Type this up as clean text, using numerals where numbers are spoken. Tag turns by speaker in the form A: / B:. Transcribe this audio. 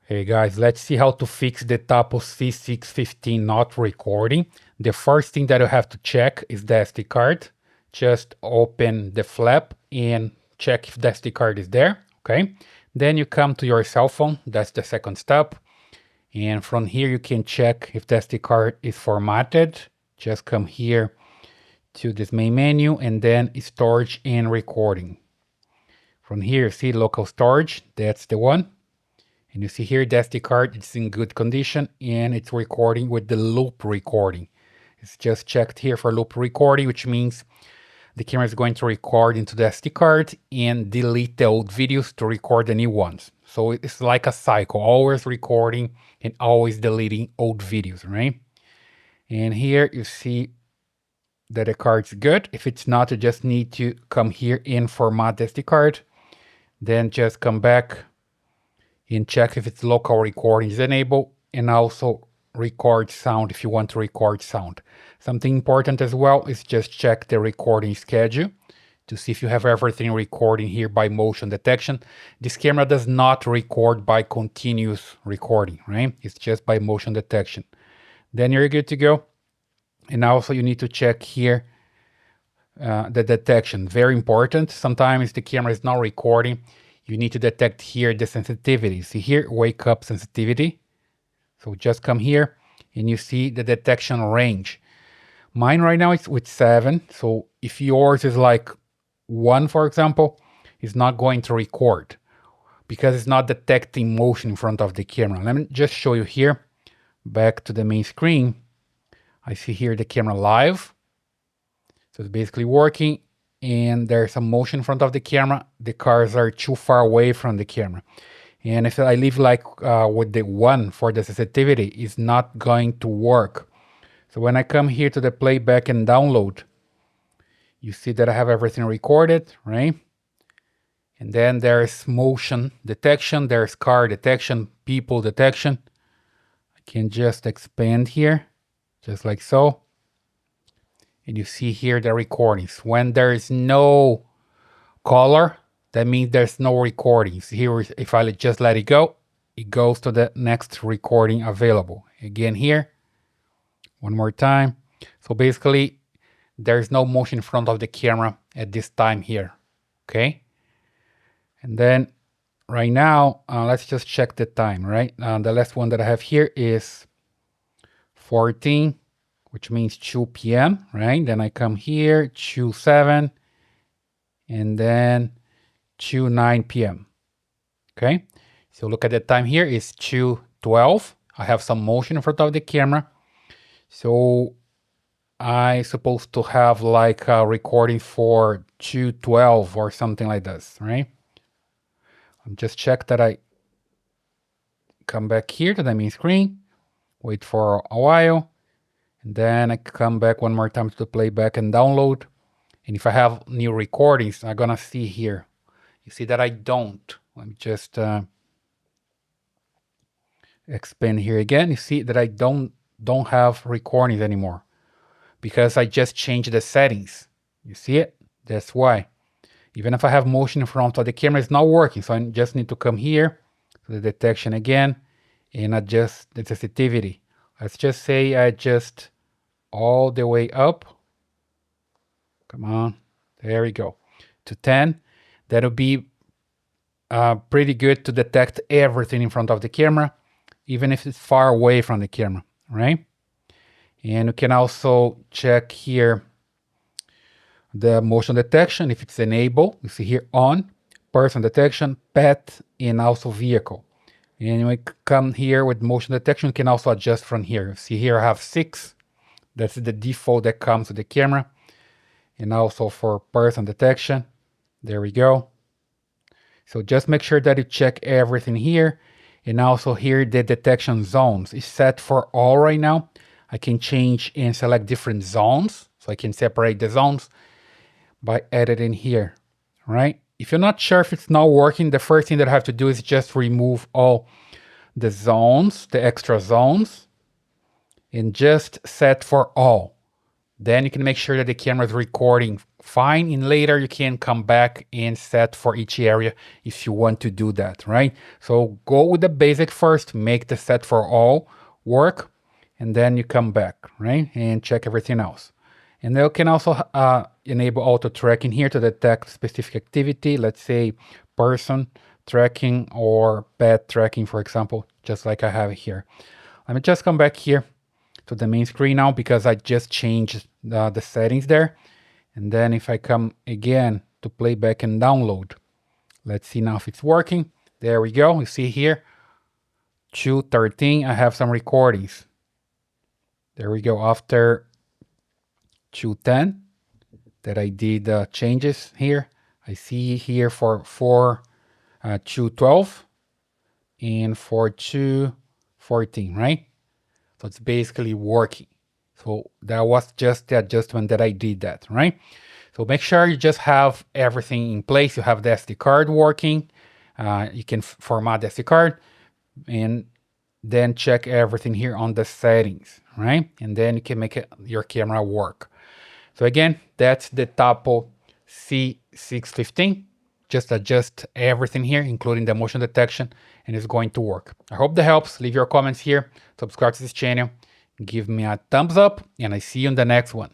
A: Hey guys, let's see how to fix the Tapo C615 not recording. The first thing that you have to check is the SD card. Just open the flap and check if the SD card is there, okay? Then you come to your cell phone, that's the second step. And from here you can check if the SD card is formatted. Just come here to this main menu and then storage and recording. From here, see local storage, that's the one. And you see here the SD card, it's in good condition and it's recording with the loop recording. It's just checked here for loop recording, which means the camera is going to record into the SD card and delete the old videos to record the new ones. So it's like a cycle, always recording and always deleting old videos, right? And here you see that the card's good. If it's not, you just need to come here and format the SD card. Then just come back and check if it's local recording is enabled, and also record sound if you want to record sound. Something important as well is just check the recording schedule to see if you have everything recording here by motion detection. This camera does not record by continuous recording, right? It's just by motion detection. Then you're good to go. And also you need to check here the detection, very important. Sometimes the camera is not recording. You need to detect here the sensitivity. See here, wake up sensitivity. So just come here and you see the detection range. Mine right now is with 7. So if yours is like 1, for example, it's not going to record because it's not detecting motion in front of the camera. Let me just show you here. Back to the main screen. I see here the camera live. So it's basically working. And there's some motion in front of the camera. The cars are too far away from the camera. And if I leave like with the 1 for the sensitivity, it's not going to work. So when I come here to the playback and download, you see that I have everything recorded, right? And then there's motion detection, there's car detection, people detection. I can just expand here, just like so. And you see here the recordings. When there is no color, that means there's no recordings. Here, if I just let it go, it goes to the next recording available. Again here, one more time. So basically, there's no motion in front of the camera at this time here, okay? And then right now, let's just check the time, right? The last one that I have here is 14. Which means 2 p.m., right? Then I come here, 2:07, and then 2:09 p.m. Okay, so look at the time here, it's 2:12. I have some motion in front of the camera. So I supposed to have like a recording for 2:12 or something like this, right? Just check that I come back here to the main screen, wait for a while. And then I come back one more time to the playback and download. And if I have new recordings, I'm gonna see here. You see that I don't. Let me just expand here again. You see that I don't have recordings anymore because I just changed the settings. You see it? That's why. Even if I have motion in front of the camera, it's not working. So I just need to come here to the detection again and adjust the sensitivity. Let's just say I adjust all the way up. Come on, there we go, to 10. That'll be pretty good to detect everything in front of the camera, even if it's far away from the camera, right? And you can also check here the motion detection if it's enabled. You see here on, person detection, pet, and also vehicle. And when we come here with motion detection, you can also adjust from here. See here I have 6. That's the default that comes with the camera. And also for person detection, there we go. So just make sure that you check everything here. And also here the detection zones is set for all right now. I can change and select different zones. So I can separate the zones by editing here, right? If you're not sure if it's not working, the first thing that I have to do is just remove all the zones, the extra zones, and just set for all. Then you can make sure that the camera is recording fine, and later you can come back and set for each area if you want to do that, right? So go with the basic first, make the set for all work, and then you come back, right, and check everything else. And you can also enable auto tracking here to detect specific activity, let's say person tracking or pet tracking, for example, just like I have here. Let me just come back here to the main screen now because I just changed the settings there. And then if I come again to playback and download, let's see now if it's working. There we go. You see here, 2:13, I have some recordings. There we go. After 2:10 that I did changes here, I see here for 2:12 and for 2:14, right? So it's basically working. So that was just the adjustment that I did that, right? So make sure you just have everything in place. You have the SD card working. You can format the SD card and then check everything here on the settings, right? And then you can make your camera work. So again, that's the Tapo C615. Just adjust everything here, including the motion detection, and it's going to work. I hope that helps. Leave your comments here, subscribe to this channel, give me a thumbs up, and I see you in the next one.